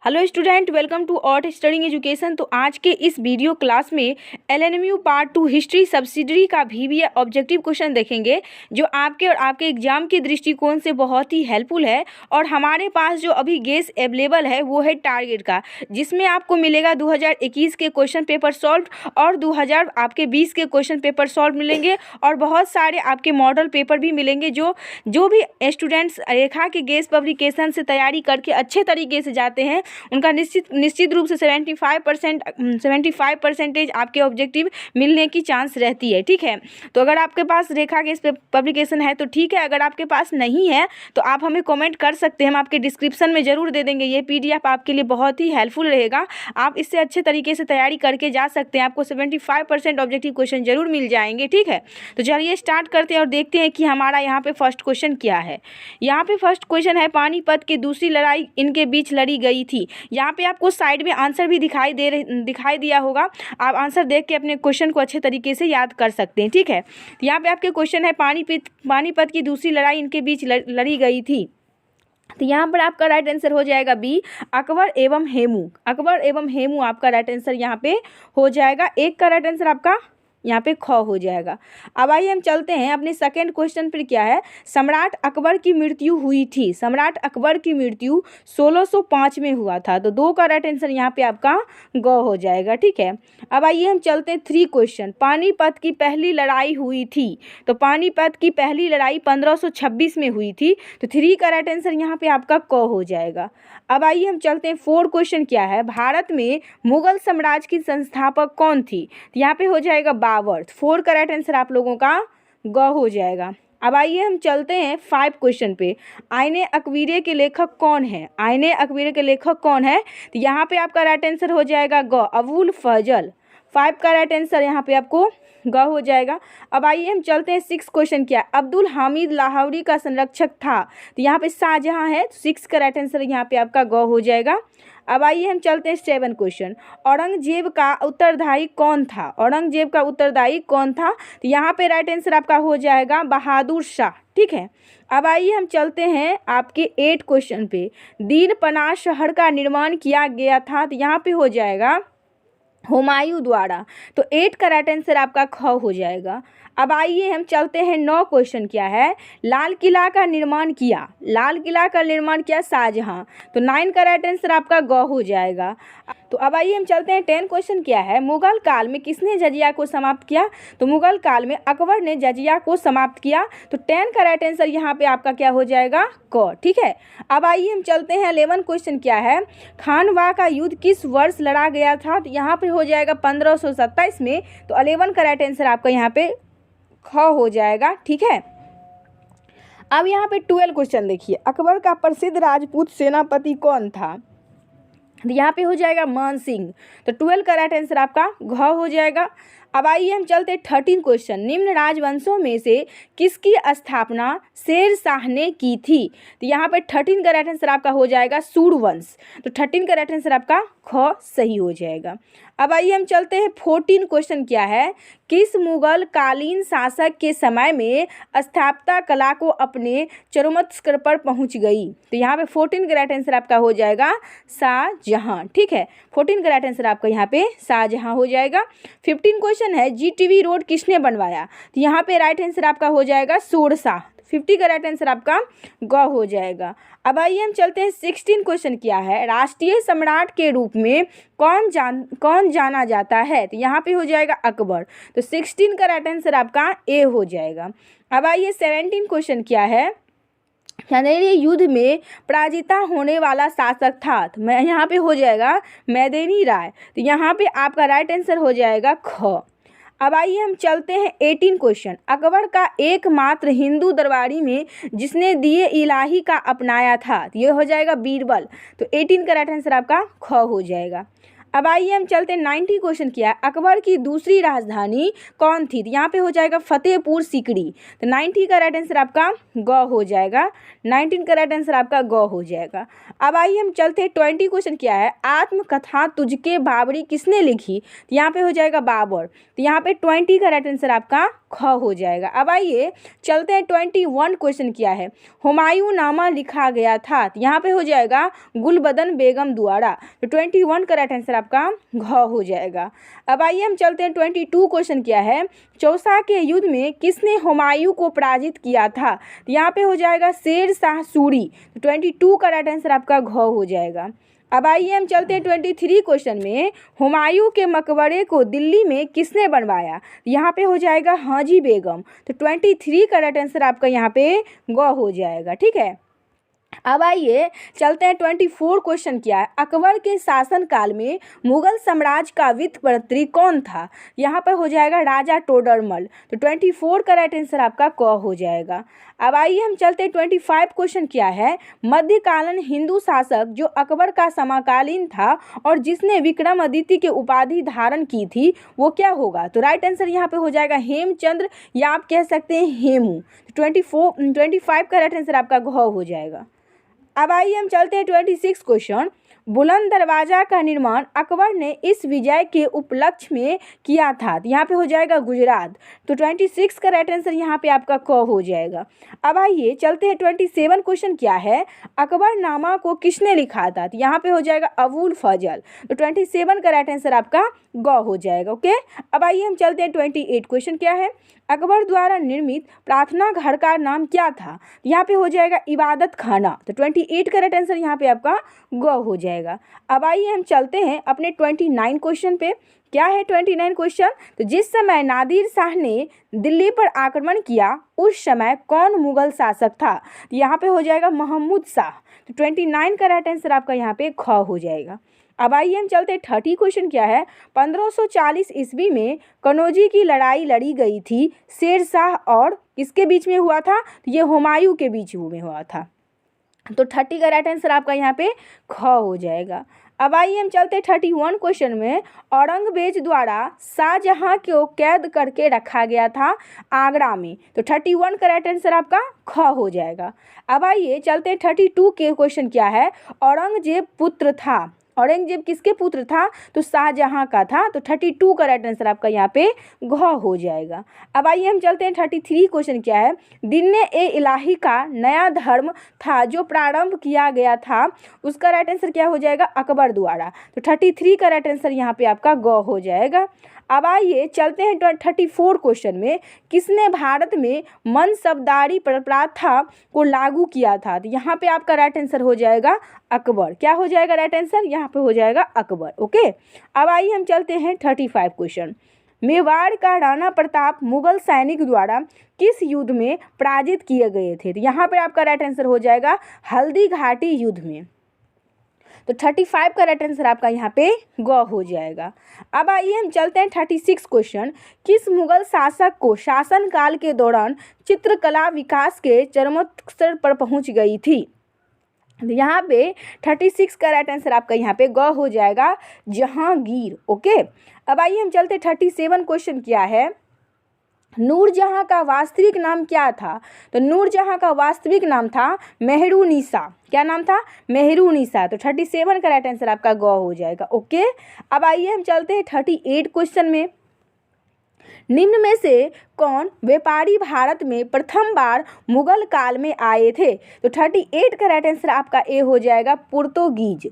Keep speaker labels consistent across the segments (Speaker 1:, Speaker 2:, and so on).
Speaker 1: Hello student, welcome to ought studying education. तो आज के इस वीडियो क्लास में एलएनएमयू पार्ट 2 हिस्ट्री सब्सिडरी का VBA ऑब्जेक्टिव क्वेश्चन देखेंगे, जो आपके और आपके एग्जाम के दृष्टिकोण से बहुत ही हेल्पफुल है। और हमारे पास जो अभी गेस अवेलेबल है वो है टारगेट का, जिसमें आपको मिलेगा 2021 के क्वेश्चन पेपर सॉल्व और 2020 के क्वेश्चन पेपर सॉल्व मिलेंगे, और बहुत सारे आपके मॉडल पेपर भी मिलेंगे। जो भी स्टूडेंट्स रेखा के गेस पब्लिकेशन से तैयारी करके अच्छे तरीके से जाते हैं, उनका निश्चित रूप से 75% आपके ऑब्जेक्टिव मिलने की चांस रहती है। ठीक है, तो अगर आपके पास रेखा के इस पे पब्लिकेशन है तो ठीक है, अगर आपके पास नहीं है तो आप हमें कमेंट कर सकते हैं, हम आपके डिस्क्रिप्शन में ज़रूर दे देंगे। ये PDF आपके लिए बहुत ही हेल्पफुल रहेगा, आप इससे अच्छे तरीके से तैयारी करके जा सकते हैं। आपको 75% ऑब्जेक्टिव क्वेश्चन जरूर मिल जाएंगे। ठीक है, तो चलिए स्टार्ट करते हैं और देखते हैं कि हमारा यहाँ पे फर्स्ट क्वेश्चन क्या है। यहाँ पे फर्स्ट क्वेश्चन है, पानीपत की दूसरी लड़ाई इनके बीच लड़ी गई थी। यहाँ पे आपको साइड में आंसर भी दिखाई दिया होगा, आप आंसर देख के अपने क्वेश्चन को अच्छे तरीके से याद कर सकते हैं। ठीक है, तो यहाँ पे आपके क्वेश्चन है, पानीपत की दूसरी लड़ाई इनके बीच लड़ी गई थी। तो यहाँ पर आपका राइट आंसर हो जाएगा बी, अकबर एवं हेमू। अकबर एवं हेमू आपका राइट आंसर यहाँ पे हो जाएगा। एक का राइट आंसर आपका यहाँ पे ख हो जाएगा। अब आइए हम चलते हैं अपने सेकंड क्वेश्चन पर। क्या है, सम्राट अकबर की मृत्यु हुई थी। सम्राट अकबर की मृत्यु 1605 में हुआ था। तो 2 का राइट आंसर यहाँ पे आपका ग हो जाएगा। ठीक है, अब आइए हम चलते हैं 3 क्वेश्चन। पानीपत की पहली लड़ाई हुई थी। तो पानीपत की पहली लड़ाई 1526 में हुई थी। तो 3 का राइट आंसर यहाँ पे आपका क हो जाएगा। अब आइए हम चलते हैं 4 क्वेश्चन। क्या है, भारत में मुगल साम्राज्य की संस्थापक कौन थी। तो यहाँ पे हो जाएगा बाबर। 4 का राइट आंसर आप लोगों का ग हो जाएगा। अब आइए हम चलते हैं 5 क्वेश्चन पे। आईने अकबरीय के लेखक कौन है। आईने अकबरीय के लेखक कौन है, तो यहाँ पे आपका राइट आंसर हो जाएगा ग, अबुल फजल। 5 का राइट आंसर यहाँ पे आपको ग हो जाएगा। अब आइए हम चलते हैं 6 क्वेश्चन। क्या, अब्दुल हामिद लाहौरी का संरक्षक था। तो यहाँ पे शाहजहां है, तो 6 का राइट आंसर यहाँ पे आपका ग हो जाएगा। अब आइए हम चलते हैं 7 क्वेश्चन। औरंगजेब का उत्तरदायी कौन था। औरंगजेब का उत्तरदायी कौन था, तो यहाँ पे राइट आंसर आपका हो जाएगा बहादुर शाह। ठीक है, अब आइए हम चलते हैं आपके 8 क्वेश्चन पे। दीन पनाह शहर का निर्माण किया गया था। तो यहाँ पे हो जाएगा हुमायूं द्वारा। तो 8 का राइट आंसर आपका ख हो जाएगा। अब आइए हम चलते हैं 9 क्वेश्चन। क्या है, लाल किला का निर्माण किया। लाल किला का निर्माण किया शाहजहां। तो 9 का राइट आंसर आपका ग हो जाएगा। तो अब आइए हम चलते हैं 10 क्वेश्चन। क्या है, मुगल काल में किसने जजिया को समाप्त किया। तो मुगल काल में अकबर ने जजिया को समाप्त किया। तो 10 का राइट आंसर यहाँ पे आपका क्या हो जाएगा, क। ठीक है, अब आइए हम चलते हैं 11 क्वेश्चन। क्या है, खानवा का युद्ध किस वर्ष लड़ा गया था। तो यहाँ पे हो जाएगा 1527 में। तो 11 का राइट आंसर आपका यहाँ पे ख हो जाएगा। ठीक है, अब यहाँ पे 12 क्वेश्चन देखिए। अकबर का प्रसिद्ध राजपूत सेनापति कौन था। यहाँ पे हो जाएगा मान सिंह। तो 12 का राइट आंसर आपका घ हो जाएगा। अब आइए हम चलते 13 क्वेश्चन। निम्न राजवंशों में से किसकी स्थापना शेर शाह ने की थी। तो यहाँ पे 13 का राइट आंसर आपका हो जाएगा सूर्यवंश। तो 13 का राइट आंसर आपका ख सही हो जाएगा। अब आइए हम चलते हैं 14 क्वेश्चन। क्या है, किस मुगल कालीन शासक के समय में स्थापत्य कला को अपने चरमोत्कर्ष पर पहुंच गई। तो यहाँ पे 14 का राइट आंसर आपका हो जाएगा शाहजहां। ठीक है, 14 का राइट आंसर आपका यहाँ पे शाहजहां हो जाएगा। 15 क्वेश्चन है, GTV रोड किसने बनवाया। तो यहाँ पे राइट आंसर आपका हो जाएगा शेरशाह। 50 का राइट आंसर आपका ग हो जाएगा। अब आइए हम चलते हैं 16 क्वेश्चन। क्या है, राष्ट्रीय सम्राट के रूप में कौन जाना जाता है। तो यहाँ पे हो जाएगा अकबर। तो 16 का राइट आंसर आपका ए हो जाएगा। अब आइए 17 क्वेश्चन। क्या है, चंदेरी युद्ध में पराजिता होने वाला शासक था। तो मैं यहाँ पे हो जाएगा मैदेनी राय। तो यहाँ पे आपका राइट आंसर हो जाएगा ख। अब आइए हम चलते हैं 18 क्वेश्चन। अकबर का एकमात्र हिंदू दरबारी में जिसने दिए इलाही का अपनाया था। तो ये हो जाएगा बीरबल। तो 18 का राइट आंसर आपका ख हो जाएगा। अब आइए हम चलते हैं 90 क्वेश्चन। किया, अकबर की दूसरी राजधानी कौन थी। तो यहाँ पे हो जाएगा फतेहपुर सीकरी। तो 90 का राइट आंसर आपका ग हो जाएगा। 19 का राइट आंसर आपका ग हो जाएगा। अब आइए हम चलते हैं 20 क्वेश्चन। क्या है, आत्मकथा तुझके बाबरी किसने लिखी। तो यहाँ पे हो जाएगा बाबर। तो यहाँ पे 20 का राइट आंसर आपका ख हो जाएगा। अब आइए चलते हैं 21 क्वेश्चन क्या है, हुमायूं नामा लिखा गया था, यहाँ पे हो जाएगा गुलबदन बेगम द्वारा। तो 21 का राइट आंसर आपका घ हो जाएगा। अब आइए हम चलते हैं 22 क्वेश्चन क्या है, चौसा के युद्ध में किसने हुमायूं को पराजित किया था, तो यहाँ पे हो जाएगा शेर शाह सूरी। तो 22 का राइट आंसर आपका घ हो जाएगा। अब आइए हम चलते हैं 23 क्वेश्चन में, हुमायूं के मकबरे को दिल्ली में किसने बनवाया, यहाँ पे हो जाएगा हाजी बेगम। तो 23 का राइट आंसर आपका यहाँ पे ग हो जाएगा। ठीक है, अब आइए चलते हैं 24 क्वेश्चन क्या है, अकबर के शासन काल में मुगल साम्राज्य का वित्त मंत्री कौन था, यहाँ पर हो जाएगा राजा टोडरमल। तो 24 का राइट आंसर आपका क हो जाएगा। अब आइए हम चलते हैं 25 क्वेश्चन क्या है, मध्यकालीन हिंदू शासक जो अकबर का समकालीन था और जिसने विक्रमादित्य की उपाधि धारण की थी वो क्या होगा, तो राइट आंसर यहाँ पे हो जाएगा हेमचंद्र, या आप कह सकते हैं हेमू। 25 का राइट आंसर आपका घ हो जाएगा। अब आइए हम चलते हैं 26 क्वेश्चन, बुलंद दरवाजा का निर्माण अकबर ने इस विजय के उपलक्ष्य में किया था, तो यहाँ पे हो जाएगा गुजरात। तो 26 का राइट आंसर यहाँ पे आपका क हो जाएगा। अब आइए चलते हैं 27 क्वेश्चन क्या है, अकबरनामा को किसने लिखा था, तो यहाँ पे हो जाएगा अबुल फजल। तो 27 का राइट आंसर आपका ग हो जाएगा। ओके, अब आइए हम चलते हैं 28 क्वेश्चन क्या है, अकबर द्वारा निर्मित प्रार्थना घर का नाम क्या था, यहाँ पे हो जाएगा इबादत खाना। तो 28 का राइट आंसर यहाँ पे आपका ग हो जाएगा। अब आइए हम चलते हैं अपने 29 क्वेश्चन पे, क्या है 29 क्वेश्चन, तो जिस समय नादिर शाह ने दिल्ली पर आक्रमण किया उस समय कौन मुगल शासक था, तो यहाँ पे हो जाएगा महमूद शाह। तो 29 का राइट आंसर आपका यहाँ पे ख हो जाएगा। अब आइए हम चलते हैं 30 क्वेश्चन क्या है, 1540 ईस्वी में कनौजी की लड़ाई लड़ी गई थी, शेर शाह और किसके बीच में हुआ था, तो ये हुमायूं के बीच में हुआ था। तो 30 का राइट आंसर आपका यहाँ पे ख हो जाएगा। अब आइए हम चलते हैं 31 क्वेश्चन में, औरंगजेब द्वारा शाहजहां को कैद करके रखा गया था आगरा में। तो 31 का राइट आंसर आपका ख हो जाएगा। अब आइए चलते हैं 32 के क्वेश्चन क्या है, औरंगजेब पुत्र था, औरंगजेब किसके पुत्र था, तो शाहजहां का था। तो 32 का राइट आंसर आपका यहाँ पे घ हो जाएगा। अब आइए हम चलते हैं 33 क्वेश्चन क्या है, दीन ए इलाही का नया धर्म था जो प्रारंभ किया गया था, उसका राइट आंसर क्या हो जाएगा, अकबर द्वारा। तो 33 का राइट आंसर यहाँ पे आपका ग हो जाएगा। अब आइए चलते हैं 34 क्वेश्चन में, किसने भारत में मनसबदारी प्रथा को लागू किया था, तो यहाँ पे आपका राइट आंसर हो जाएगा अकबर। क्या हो जाएगा राइट आंसर, यहाँ पे हो जाएगा अकबर। ओके, अब आइए हम चलते हैं 35 क्वेश्चन, मेवाड़ का राणा प्रताप मुगल सैनिक द्वारा किस युद्ध में पराजित किए गए थे, तो यहाँ पे आपका राइट आंसर हो जाएगा हल्दी घाटी युद्ध में। तो 35 का राइट आंसर आपका यहाँ पे ग हो जाएगा। अब आइए हम चलते हैं 36 क्वेश्चन, किस मुगल शासक को शासनकाल के दौरान चित्रकला विकास के चरमोत्कर्ष पर पहुंच गई थी, यहाँ पे 36 का राइट आंसर आपका यहाँ पे ग हो जाएगा जहांगीर। ओके, अब आइए हम चलते 37 क्वेश्चन क्या है, नूरजहां का वास्तविक नाम क्या था, तो नूरजहां का वास्तविक नाम था मेहरुनिसा। क्या नाम था, मेहरुनिसा। तो 37 का राइट आंसर आपका ग हो जाएगा। ओके, अब आइए हम चलते हैं 38 क्वेश्चन में, निम्न में से कौन व्यापारी भारत में प्रथम बार मुगल काल में आए थे, तो 38 का राइट आंसर आपका ए हो जाएगा पुर्तगीज।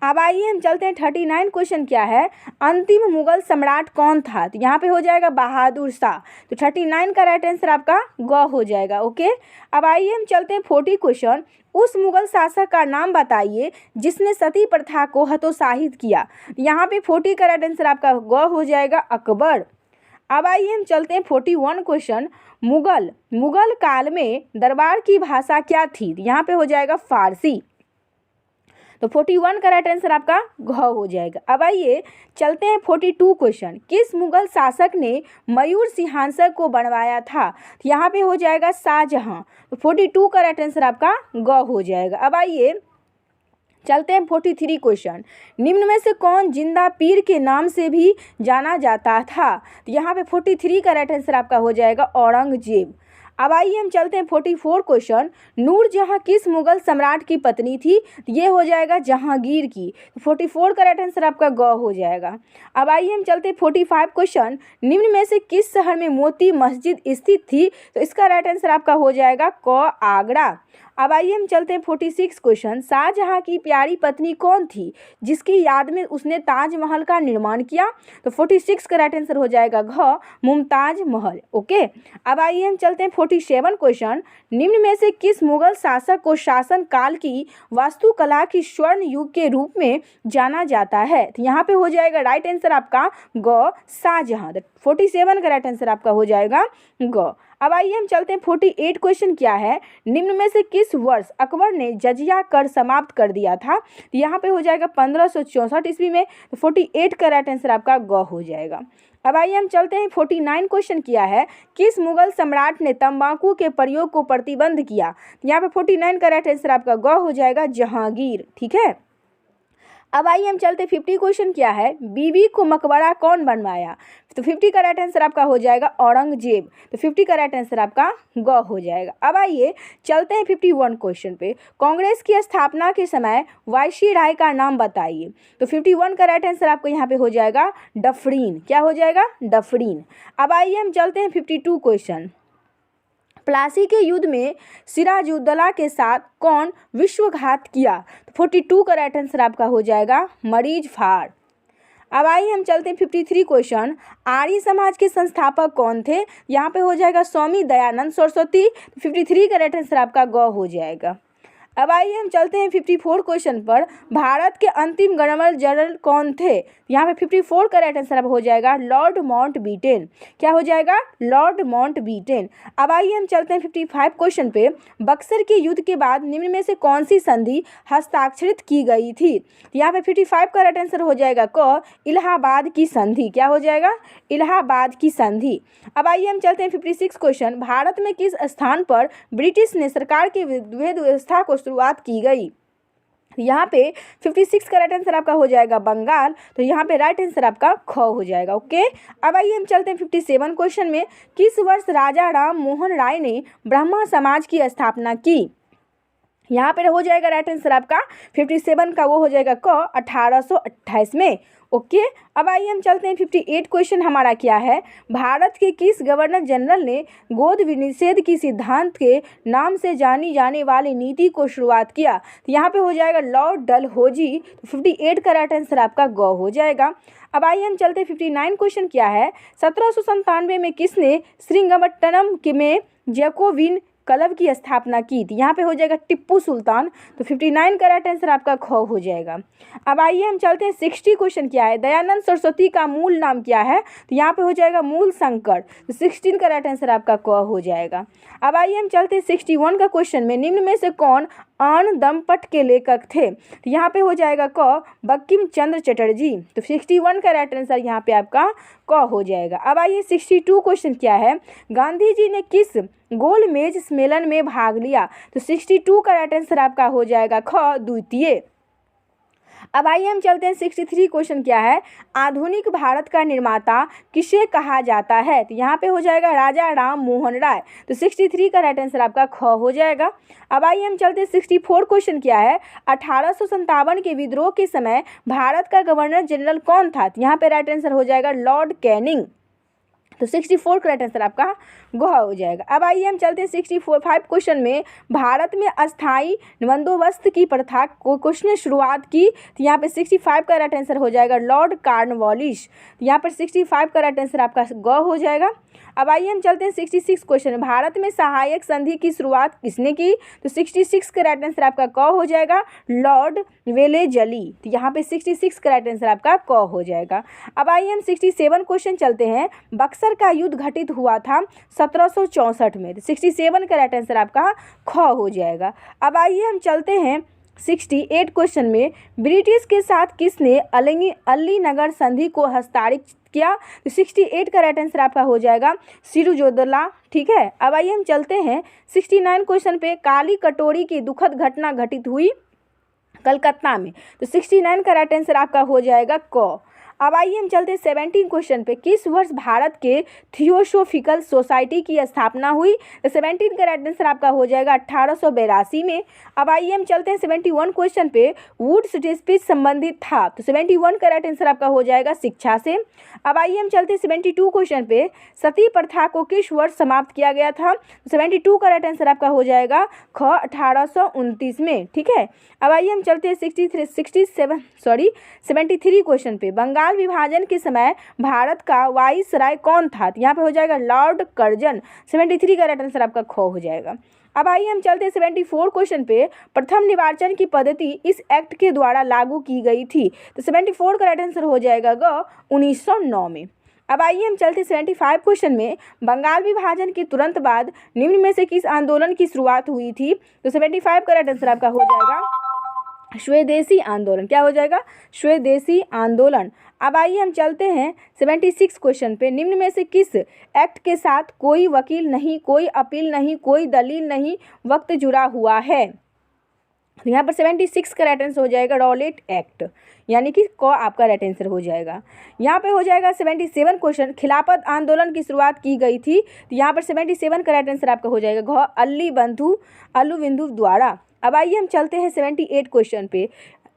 Speaker 1: अब आइए हम चलते हैं 39 क्वेश्चन क्या है, अंतिम मुगल सम्राट कौन था, तो यहाँ पे हो जाएगा बहादुर शाह। तो 39 का राइट आंसर आपका ग हो जाएगा। ओके, अब आइए हम चलते हैं 40 क्वेश्चन, उस मुगल शासक का नाम बताइए जिसने सती प्रथा को हतोत्साहित किया, यहाँ पे 40 का राइट आंसर आपका ग हो जाएगा अकबर। अब आइए हम चलते हैं 41 क्वेश्चन, मुगल काल में दरबार की भाषा क्या थी, यहाँ पे हो जाएगा फारसी। तो 41 का राइट आंसर आपका घ हो जाएगा। अब आइए चलते हैं 42 क्वेश्चन, किस मुगल शासक ने मयूर सिंहासन को बनवाया था, तो यहाँ पे हो जाएगा शाहजहां। तो 42 का राइट आंसर आपका ग हो जाएगा। अब आइए चलते हैं 43 क्वेश्चन, निम्न में से कौन जिंदा पीर के नाम से भी जाना जाता था, तो यहाँ पे 43 का राइट आंसर आपका हो जाएगा औरंगजेब। अब आइए हम चलते हैं 44 क्वेश्चन। नूरजहां किस मुगल सम्राट की पत्नी थी? ये हो जाएगा जहांगीर की। 44 का राइट आंसर आपका ग हो जाएगा। अब आइए हम चलते हैं 45 क्वेश्चन। निम्न में से किस शहर में मोती मस्जिद स्थित थी? तो इसका राइट आंसर आपका हो जाएगा क आगरा। अब आइए हम चलते हैं 46 क्वेश्चन। शाहजहां की प्यारी पत्नी कौन थी जिसकी याद में उसने ताजमहल का निर्माण किया? तो 46 का राइट आंसर हो जाएगा घ मुमताज महल। ओके। अब आइए हम चलते हैं 47 क्वेश्चन। निम्न में से किस मुगल शासक को शासन काल की वास्तुकला की स्वर्ण युग के रूप में जाना जाता है? तो यहाँ पे हो जाएगा राइट आंसर आपका ग शाहजहां। 47 का राइट आंसर आपका हो जाएगा ग। अब आइए हम चलते हैं 48 क्वेश्चन क्या है? निम्न में से किस वर्ष अकबर ने जजिया कर समाप्त कर दिया था? तो यहाँ पे हो जाएगा 1564 ईस्वी में। तो 48 का राइट आंसर आपका ग हो जाएगा। अब आइए हम चलते हैं 49 क्वेश्चन किया है? किस मुगल सम्राट ने तंबाकू के प्रयोग को प्रतिबंध किया? तो यहाँ पे 49 का राइट आंसर आपका ग हो जाएगा जहांगीर। ठीक है। अब आइए हम चलते 50 क्वेश्चन क्या है? बीबी को मकबरा कौन बनवाया? तो 50 का राइट आंसर आपका हो जाएगा औरंगजेब। तो 50 का राइट आंसर आपका ग हो जाएगा। अब आइए चलते हैं 51 क्वेश्चन पे। कांग्रेस की स्थापना के समय वायसराय का नाम बताइए। तो 51 का राइट आंसर आपको यहाँ पे हो जाएगा डफरीन। क्या हो जाएगा? डफरीन। अब आइए हम चलते हैं 52 क्वेश्चन। प्लासी के युद्ध में सिराजुद्दौला के साथ कौन विश्वघात किया? तो 42 का राइट आंसर आपका हो जाएगा मरीज फाड़। अब आइए हम चलते हैं 53 क्वेश्चन। आर्य समाज के संस्थापक कौन थे? यहाँ पे हो जाएगा स्वामी दयानंद सरस्वती। 53 का राइट आंसर आपका ग हो जाएगा। अब आइए हम चलते हैं 54 क्वेश्चन पर। भारत के अंतिम गवर्नर जनरल कौन थे? यहाँ पे 54 का राइट आंसर अब हो जाएगा लॉर्ड माउंटबेटन। क्या हो जाएगा? Lord Mountbatten. अब आइए हम चलते हैं 55 क्वेश्चन पे। बक्सर के युद्ध के बाद निम्न में से कौन सी संधि हस्ताक्षरित की गई थी? यहाँ पे 55 का राइट आंसर हो जाएगा क इलाहाबाद की संधि। क्या हो जाएगा? इलाहाबाद की संधि। अब आइए हम चलते हैं 56 क्वेश्चन। भारत में किस स्थान पर ब्रिटिश ने सरकार की विभेद व्यवस्था को शुरुआत की गई? यहाँ पे 56 का राइट आंसर आपका हो जाएगा बंगाल। तो यहाँ पे राइट आंसर आपका ख हो जाएगा। ओके। अब आइए हम चलते हैं 57 क्वेश्चन में। किस वर्ष राजा राम मोहन राय ने ब्राह्मण समाज की स्थापना की? यहाँ पे हो जाएगा राइट आंसर आपका 57 का वो हो जाएगा क 1828 में। ओके। अब आइए हम चलते हैं 58 क्वेश्चन हमारा क्या है? भारत के किस गवर्नर जनरल ने गोद निषेध की सिद्धांत के नाम से जानी जाने वाली नीति को शुरुआत किया? तो यहाँ पे हो जाएगा लॉर्ड डलहौजी। तो 58 का राइट आंसर आपका ग हो जाएगा। अब आइए हम चलते हैं 59 क्वेश्चन क्या है? 1797 में किसने श्रीरंगपट्टनम में जैकोबिन क्लब की स्थापना की थी? यहाँ पे हो जाएगा टिप्पू सुल्तान। तो 59 का राइट आंसर आपका ख हो जाएगा। अब आइए हम चलते हैं 60 क्वेश्चन क्या है? दयानंद सरस्वती का मूल नाम क्या है? तो यहाँ पे हो जाएगा मूल शंकर। तो 16 का राइट आंसर आपका क हो जाएगा। अब आइए हम चलते हैं 61 का क्वेश्चन में। निम्न में से कौन अन दमपट के लेखक थे? तो यहाँ पे हो जाएगा क बंकिम चंद्र चटर्जी। तो 61 का राइट आंसर यहाँ पे आपका क हो जाएगा। अब आइए 62 क्वेश्चन क्या है? गांधी जी ने किस गोल मेज सम्मेलन में भाग लिया? तो 62 का राइट आंसर आपका हो जाएगा ख द्वितीय। अब आइए हम चलते हैं 63 क्वेश्चन क्या है? आधुनिक भारत का निर्माता किसे कहा जाता है? तो यहाँ पे हो जाएगा राजा राम मोहन राय। तो 63 का राइट आंसर आपका ख हो जाएगा। अब आइए हम चलते हैं 64 क्वेश्चन क्या है? 1857 के विद्रोह के समय भारत का गवर्नर जनरल कौन था? तो यहाँ पे राइट आंसर हो जाएगा लॉर्ड कैनिंग। तो 64 का राइट आंसर आपका ग हो जाएगा। अब आइए हम चलते हैं 65 क्वेश्चन में। भारत में अस्थाई बंदोबस्त की प्रथा को किसने शुरुआत की? तो यहाँ पे 65 का राइट आंसर हो जाएगा लॉर्ड कॉर्नवालिस। यहाँ पर 65 का राइट आंसर आपका ग हो जाएगा। अब आइए हम चलते हैं 66 क्वेश्चन। भारत में सहायक संधि की शुरुआत किसने की? तो 66 का राइट आंसर आपका क हो जाएगा लॉर्ड वेलेजली। तो यहाँ पे 66 का राइट आंसर आपका क हो जाएगा। अब आइए हम 67 क्वेश्चन चलते हैं। बक्सर का युद्ध घटित हुआ था 1764 में। तो 67 का राइट आंसर आपका ख हो जाएगा। अब आइए हम चलते हैं 68 क्वेश्चन में। ब्रिटिश के साथ किसने अलीनगर संधि को हस्ताक्षरित किया? तो 68 का राइट आंसर आपका हो जाएगा सिराजुद्दौला। ठीक है। अब आइए हम चलते हैं 69 क्वेश्चन पे। काली कटोरी की दुखद घटना घटित हुई कलकत्ता में। तो 69 का राइट आंसर आपका हो जाएगा क। अब आइए हम चलते हैं 17 क्वेश्चन पे। किस वर्ष भारत के थियोसोफिकल सोसाइटी की स्थापना हुई? तो 17 का राइट आंसर आपका हो जाएगा 1882 में। अब आइए हम चलते हैं 71 क्वेश्चन पे। वुड्स स्पीच संबंधित था, तो 71 का राइट आंसर आपका हो जाएगा शिक्षा से। अब आइए हम चलते हैं 72 क्वेश्चन पे। सती प्रथा को किस वर्ष समाप्त किया गया था? तो 72 का राइट आंसर आपका हो जाएगा ख 1829 में, ठीक है। अब आइए हम चलते हैं 73 क्वेश्चन पे। बंगाल विभाजन के समय भारत का वाइसराय कौन था? तो यहाँ पे हो जाएगा लॉर्ड कर्जन। 73 का राइट आंसर आपका ख हो जाएगा। अब आइए हम चलते हैं 74 क्वेश्चन पे। प्रथम निर्वाचन की पद्धति इस एक्ट के द्वारा लागू की गई थी, तो 74 का राइट आंसर हो जाएगा ग 1909 में। अब आइए हम चलते 75 क्वेश्चन में। बंगाल विभाजन के तुरंत बाद निम्न में से किस आंदोलन की शुरुआत हुई थी? तो 75 का राइट आंसर आपका हो जाएगा स्वदेशी आंदोलन। क्या हो जाएगा? स्वदेशी आंदोलन। अब आइए हम चलते हैं 76 क्वेश्चन पे। निम्न में से किस एक्ट के साथ कोई वकील नहीं, कोई अपील नहीं, कोई दलील नहीं, वक्त जुड़ा हुआ है? तो यहाँ पर 76 का राइट आंसर हो जाएगा रॉलेट एक्ट, यानी कि क आपका राइट आंसर हो जाएगा। यहाँ पे हो जाएगा 77 क्वेश्चन। खिलाफत आंदोलन की शुरुआत की गई थी, तो यहाँ पर 77 का राइट आंसर आपका हो जाएगा घ अल्लू बिंदु द्वारा। अब आइए हम चलते हैं 78 क्वेश्चन पे।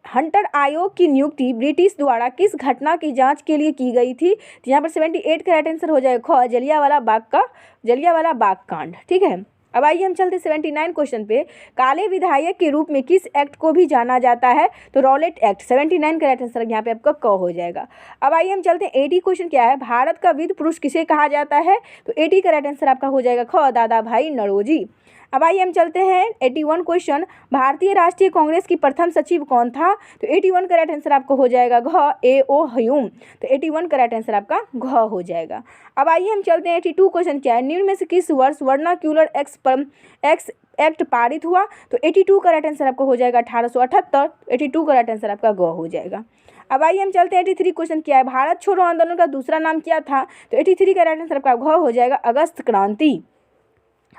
Speaker 1: हंटर आयोग की नियुक्ति ब्रिटिश द्वारा किस घटना की जांच के लिए की गई थी? तो यहाँ पर 78 का राइट आंसर हो जाएगा ख जलियांवाला बाग कांड, ठीक है। अब आइए हम चलते 79 क्वेश्चन पे। काले विधायक के रूप में किस एक्ट को भी जाना जाता है? तो रॉलेट एक्ट। 79 का राइट आंसर यहाँ पे आपका क हो जाएगा। अब आइए हम चलते हैं 80 क्वेश्चन। क्या है? भारत का विध पुरुष किसे कहा जाता है? तो 80 का राइट आंसर आपका हो जाएगा ख दादा भाई नौरोजी। अब आइए हम चलते हैं 81 क्वेश्चन। भारतीय राष्ट्रीय कांग्रेस की प्रथम सचिव कौन था? तो 81 का राइट आंसर आपको हो जाएगा घ A.O. ह्यूम। तो 81 का राइट आंसर आपका घ हो जाएगा। अब आइए हम चलते हैं 82 क्वेश्चन। क्या है? निम्न में से किस वर्ष वर्नाक्यूलर एक्ट पारित हुआ? तो 82 का राइट आंसर आपको हो जाएगा 1878। 82 का राइट आंसर आपका ग हो जाएगा। अब आइए हम चलते हैं 83 क्वेश्चन। क्या है? भारत छोड़ो आंदोलन का दूसरा नाम क्या था? तो 83 का राइट आंसर आपका घ हो जाएगा अगस्त क्रांति।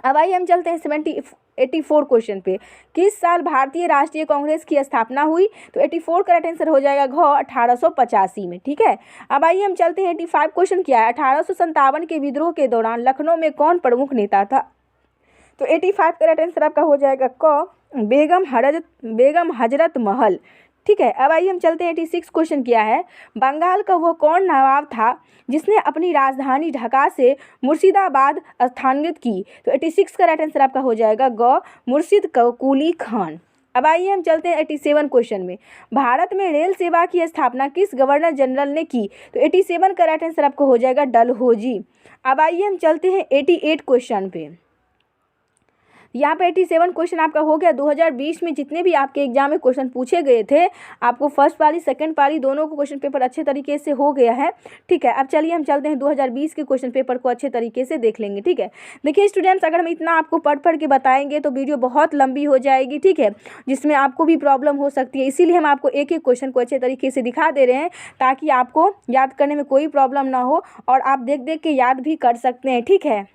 Speaker 1: अब आइए हम चलते हैं 84 क्वेश्चन पे। किस साल भारतीय राष्ट्रीय कांग्रेस की स्थापना हुई? तो 84 का राइट आंसर हो जाएगा घ 1885 में, ठीक है। अब आइए हम चलते हैं 85 क्वेश्चन। क्या है? 1857 के विद्रोह के दौरान लखनऊ में कौन प्रमुख नेता था? तो 85 का राइट आंसर आपका हो जाएगा क बेगम हजरत महल, ठीक है। अब आइए हम चलते हैं 86 क्वेश्चन। किया है? बंगाल का वह कौन नवाब था जिसने अपनी राजधानी ढाका से मुर्शिदाबाद स्थानांतरित की? तो 86 का राइट आंसर आपका हो जाएगा ग मुर्शिद कुली खान। अब आइए हम चलते हैं 87 क्वेश्चन में। भारत में रेल सेवा की स्थापना किस गवर्नर जनरल ने की? तो 87 का राइट आंसर आपको हो जाएगा डलहौजी। अब आइए हम चलते हैं 88 क्वेश्चन पे। यहाँ पे 87 क्वेश्चन आपका हो गया। 2020 में जितने भी आपके एग्जाम में क्वेश्चन पूछे गए थे, आपको फर्स्ट पाली सेकंड पाली दोनों को क्वेश्चन पेपर अच्छे तरीके से हो गया है, ठीक है। अब चलिए हम चलते हैं 2020 के क्वेश्चन पेपर को अच्छे तरीके से देख लेंगे, ठीक है। देखिए स्टूडेंट्स, अगर हम इतना आपको पढ़ के बताएंगे तो वीडियो बहुत लंबी हो जाएगी, ठीक है, जिसमें आपको भी प्रॉब्लम हो सकती है। इसीलिए हम आपको एक एक क्वेश्चन को अच्छे तरीके से दिखा दे रहे हैं ताकि आपको याद करने में कोई प्रॉब्लम ना हो और आप देख देख के याद भी कर सकते हैं, ठीक है।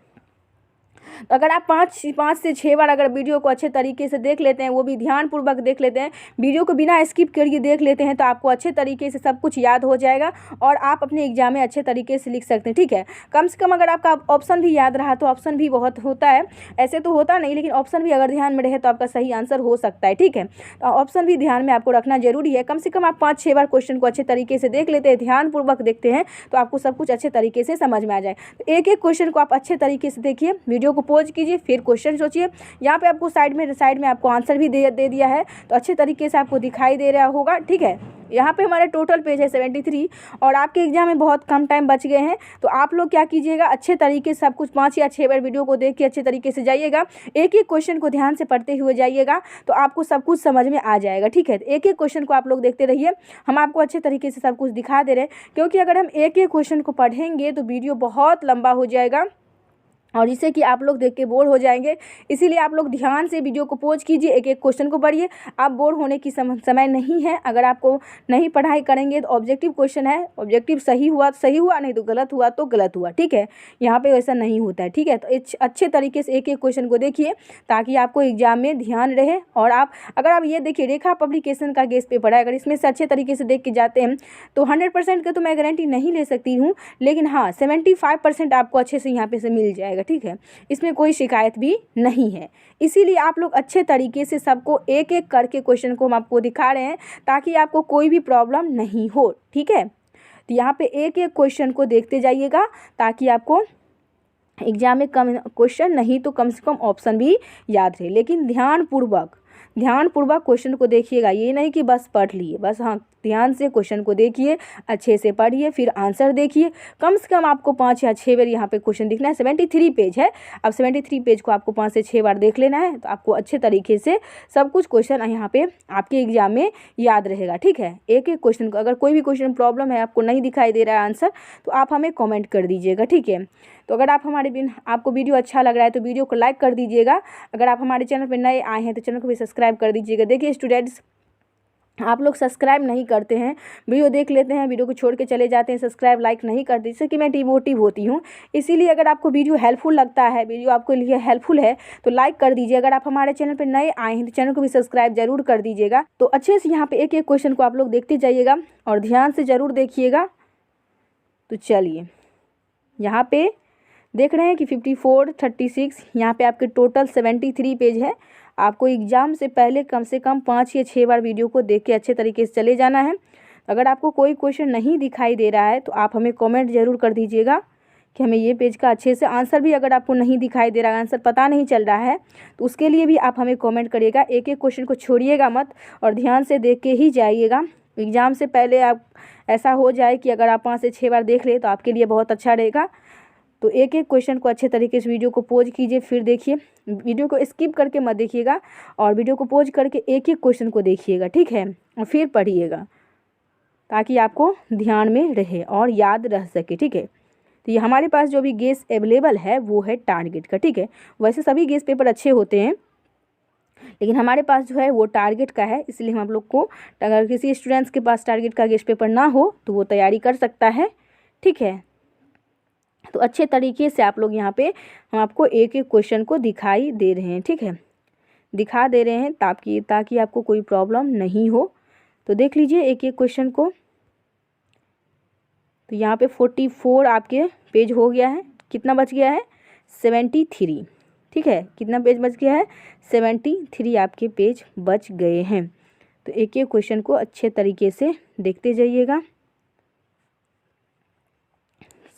Speaker 1: तो अगर आप 5 से 6 बार अगर वीडियो को अच्छे तरीके से देख लेते हैं, वो भी ध्यानपूर्वक देख लेते हैं, वीडियो को बिना स्किप करके देख लेते हैं, तो आपको अच्छे तरीके से सब कुछ याद हो जाएगा और आप अपने एग्जाम में अच्छे तरीके से लिख सकते हैं, ठीक है। कम से कम अगर आपका ऑप्शन भी याद रहा तो ऑप्शन भी बहुत होता है, ऐसे तो होता नहीं, लेकिन ऑप्शन भी अगर ध्यान में रहे तो आपका सही आंसर हो सकता है, ठीक है। तो ऑप्शन भी ध्यान में आपको रखना जरूरी है। कम से कम आप 5-6 बार क्वेश्चन को अच्छे तरीके से देख लेते हैं, ध्यानपूर्वक देखते हैं, तो आपको सब कुछ अच्छे तरीके से समझ में आ जाए। तो एक एक क्वेश्चन को आप अच्छे तरीके से देखिए, वीडियो को पॉज कीजिए, फिर क्वेश्चन सोचिए। यहाँ पे आपको साइड में आपको आंसर भी दे दिया है, तो अच्छे तरीके से आपको दिखाई दे रहा होगा, ठीक है। यहाँ पे हमारे टोटल पेज है 73 और आपके एग्जाम में बहुत कम टाइम बच गए हैं, तो आप लोग क्या कीजिएगा, अच्छे तरीके से सब कुछ 5 या 6 बार वीडियो को देख के अच्छे तरीके से जाइएगा। एक एक क्वेश्चन को ध्यान से पढ़ते हुए जाइएगा, तो आपको सब कुछ समझ में आ जाएगा, ठीक है। एक एक क्वेश्चन को आप लोग देखते रहिए, हम आपको अच्छे तरीके से सब कुछ दिखा दे रहे हैं, क्योंकि अगर हम एक एक क्वेश्चन को पढ़ेंगे तो वीडियो बहुत लंबा हो जाएगा और जिससे कि आप लोग देख के बोर हो जाएंगे। इसीलिए आप लोग ध्यान से वीडियो को पॉज कीजिए, एक एक क्वेश्चन को पढ़िए। आप बोर होने की समय नहीं है। अगर आपको नहीं पढ़ाई करेंगे तो ऑब्जेक्टिव क्वेश्चन है, ऑब्जेक्टिव सही हुआ तो सही हुआ, नहीं तो गलत हुआ, ठीक है। यहाँ पे वैसा नहीं होता है, ठीक है। तो अच्छे तरीके से एक एक क्वेश्चन को देखिए ताकि आपको एग्जाम में ध्यान रहे। और अगर आप ये देखिए, रेखा पब्लिकेशन का गेस्ट पेपर है, अगर इसमें से अच्छे तरीके से देख के जाते हैं तो 100% का तो मैं गारंटी नहीं ले सकती हूँ, लेकिन हाँ 75% आपको अच्छे से यहाँ पे से मिल जाएगा, ठीक है। इसमें कोई शिकायत भी नहीं है। इसीलिए आप लोग अच्छे तरीके से सबको एक एक करके क्वेश्चन को हम आपको दिखा रहे हैं ताकि आपको कोई भी प्रॉब्लम नहीं हो, ठीक है। तो यहाँ पे एक एक क्वेश्चन को देखते जाइएगा ताकि आपको एग्जाम में कम क्वेश्चन नहीं तो कम से कम ऑप्शन भी याद रहे। लेकिन ध्यानपूर्वक क्वेश्चन को देखिएगा, ये नहीं कि बस पढ़ लिए, बस हाँ ध्यान से क्वेश्चन को देखिए, अच्छे से पढ़िए, फिर आंसर देखिए। कम से कम आपको 5 या 6 बार यहाँ पे क्वेश्चन दिखना है। 73 पेज है, अब 73 पेज को आपको 5 से 6 बार देख लेना है, तो आपको अच्छे तरीके से सब कुछ क्वेश्चन यहाँ पे आपके एग्जाम में याद रहेगा, ठीक है। एक एक क्वेश्चन को, अगर कोई भी क्वेश्चन प्रॉब्लम है, आपको नहीं दिखाई दे रहा है आंसर, तो आप हमें कॉमेंट कर दीजिएगा, ठीक है। तो अगर आप आपको वीडियो अच्छा लग रहा है तो वीडियो को लाइक कर दीजिएगा। अगर आप हमारे चैनल पर नए आए हैं तो चैनल को भी सब्सक्राइब कर दीजिएगा। देखिए स्टूडेंट्स, आप लोग सब्सक्राइब नहीं करते हैं, वीडियो देख लेते हैं, वीडियो को छोड़ के चले जाते हैं, सब्सक्राइब लाइक नहीं करते, जिससे कि मैं डिमोटिव होती हूँ। इसीलिए अगर आपको वीडियो हेल्पफुल लगता है, वीडियो आपके लिए हेल्पफुल है तो लाइक कर दीजिए। अगर आप हमारे चैनल पर नए आए हैं तो चैनल को भी सब्सक्राइब जरूर कर दीजिएगा। तो अच्छे से यहाँ पे एक एक क्वेश्चन को आप लोग देखते जाइएगा और ध्यान से ज़रूर देखिएगा। तो चलिए, यहाँ पे देख रहे हैं कि 54, 36, यहाँ पे आपके टोटल 73 पेज है। आपको एग्ज़ाम से पहले कम से कम 5 या 6 बार वीडियो को देख के अच्छे तरीके से चले जाना है। अगर आपको कोई क्वेश्चन नहीं दिखाई दे रहा है तो आप हमें कमेंट ज़रूर कर दीजिएगा कि हमें ये पेज का अच्छे से आंसर भी, अगर आपको नहीं दिखाई दे रहा, आंसर पता नहीं चल रहा है, तो उसके लिए भी आप हमें कमेंट करिएगा। एक एक क्वेश्चन को छोड़िएगा मत और ध्यान से देख के ही जाइएगा। एग्ज़ाम से पहले आप ऐसा हो जाए कि अगर आप 5 से 6 बार देख ले तो आपके लिए बहुत अच्छा रहेगा। तो एक एक क्वेश्चन को अच्छे तरीके से वीडियो को पॉज कीजिए, फिर देखिए। वीडियो को स्किप करके मत देखिएगा और वीडियो को पॉज करके एक एक क्वेश्चन को देखिएगा, ठीक है, और फिर पढ़िएगा ताकि आपको ध्यान में रहे और याद रह सके, ठीक है। तो ये हमारे पास जो भी गेस अवेलेबल है वो है टारगेट का, ठीक है। वैसे सभी गेस पेपर अच्छे होते हैं, लेकिन हमारे पास जो है वो टारगेट का है, इसलिए हम आप लोग को, अगर किसी स्टूडेंट्स के पास टारगेट का गेस पेपर ना हो तो वो तैयारी कर सकता है, ठीक है। तो अच्छे तरीके से आप लोग यहाँ पे हम आपको एक एक क्वेश्चन को दिखाई दे रहे हैं, ठीक है, दिखा दे रहे हैं ताकि आपको कोई प्रॉब्लम नहीं हो। तो देख लीजिए एक एक क्वेश्चन को। तो यहाँ पे 44 आपके पेज हो गया है, कितना बच गया है 73, ठीक है। कितना पेज बच गया है 73 आपके पेज बच गए हैं। तो एक एक क्वेश्चन को अच्छे तरीके से देखते जाइएगा।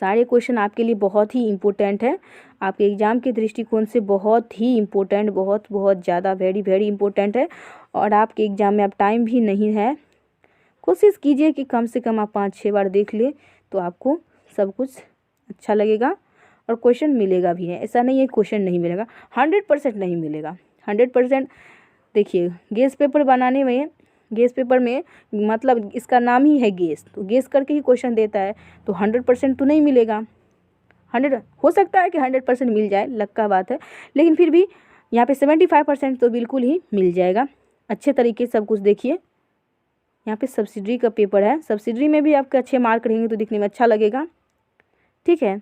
Speaker 1: सारे क्वेश्चन आपके लिए बहुत ही इम्पोर्टेंट है, आपके एग्ज़ाम के दृष्टिकोण से बहुत ही इम्पोर्टेंट, बहुत ज़्यादा वेरी इम्पोर्टेंट है। और आपके एग्ज़ाम में अब टाइम भी नहीं है, कोशिश कीजिए कि कम से कम आप 5-6 बार देख ले तो आपको सब कुछ अच्छा लगेगा और क्वेश्चन मिलेगा भी है। ऐसा नहीं है क्वेश्चन नहीं मिलेगा, 100% नहीं मिलेगा, 100%। देखिए गेस पेपर बनाने में, गेस पेपर में मतलब इसका नाम ही है गेस, तो गेस करके ही क्वेश्चन देता है, तो 100% तो नहीं मिलेगा। 100 हो सकता है कि 100% मिल जाए, लक का बात है, लेकिन फिर भी यहाँ पे 75% तो बिल्कुल ही मिल जाएगा। अच्छे तरीके से सब कुछ देखिए। यहाँ पे सब्सिडरी का पेपर है, सब्सिडरी में भी आपके अच्छे मार्क रहेंगे तो दिखने में अच्छा लगेगा, ठीक है।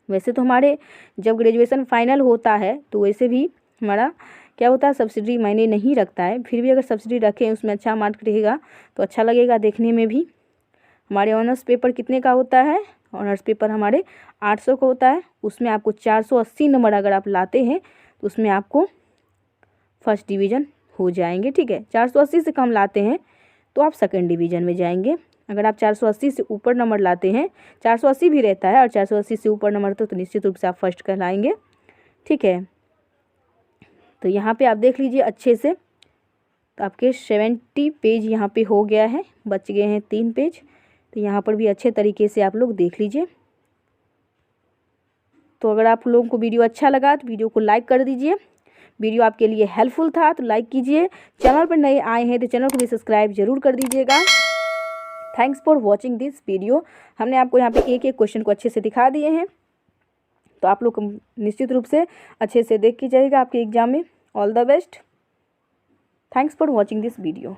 Speaker 1: वैसे तो हमारे जब ग्रेजुएशन फाइनल होता है तो वैसे भी हमारा क्या होता है, सब्सिडी मायने नहीं रखता है, फिर भी अगर सब्सिडी रखें उसमें अच्छा मार्क रहेगा तो अच्छा लगेगा देखने में भी। हमारे ऑनर्स पेपर कितने का होता है, ऑनर्स पेपर हमारे 800 का होता है, उसमें आपको 480 नंबर अगर आप लाते हैं तो उसमें आपको फर्स्ट डिवीज़न हो जाएंगे, ठीक है। 480 से कम लाते हैं तो आप सेकंड डिवीज़न में जाएंगे। अगर आप 480 से ऊपर नंबर लाते हैं, 480 भी रहता है और 480 से ऊपर नंबर तो निश्चित रूप से आप फर्स्ट कहलाएंगे, ठीक है। तो यहाँ पे आप देख लीजिए अच्छे से। तो आपके 70 पेज यहाँ पे हो गया है, बच गए हैं 3 पेज। तो यहाँ पर भी अच्छे तरीके से आप लोग देख लीजिए। तो अगर आप लोगों को वीडियो अच्छा लगा तो वीडियो को लाइक कर दीजिए, वीडियो आपके लिए हेल्पफुल था तो लाइक कीजिए। चैनल पर नए आए हैं तो चैनल को भी सब्सक्राइब जरूर कर दीजिएगा। Thanks for watching this video. हमने आपको यहाँ पे एक एक क्वेश्चन को अच्छे से दिखा दिए हैं, तो आप लोग निश्चित रूप से अच्छे से देख के जाइएगा आपके एग्ज़ाम में। All the best. Thanks for watching this video.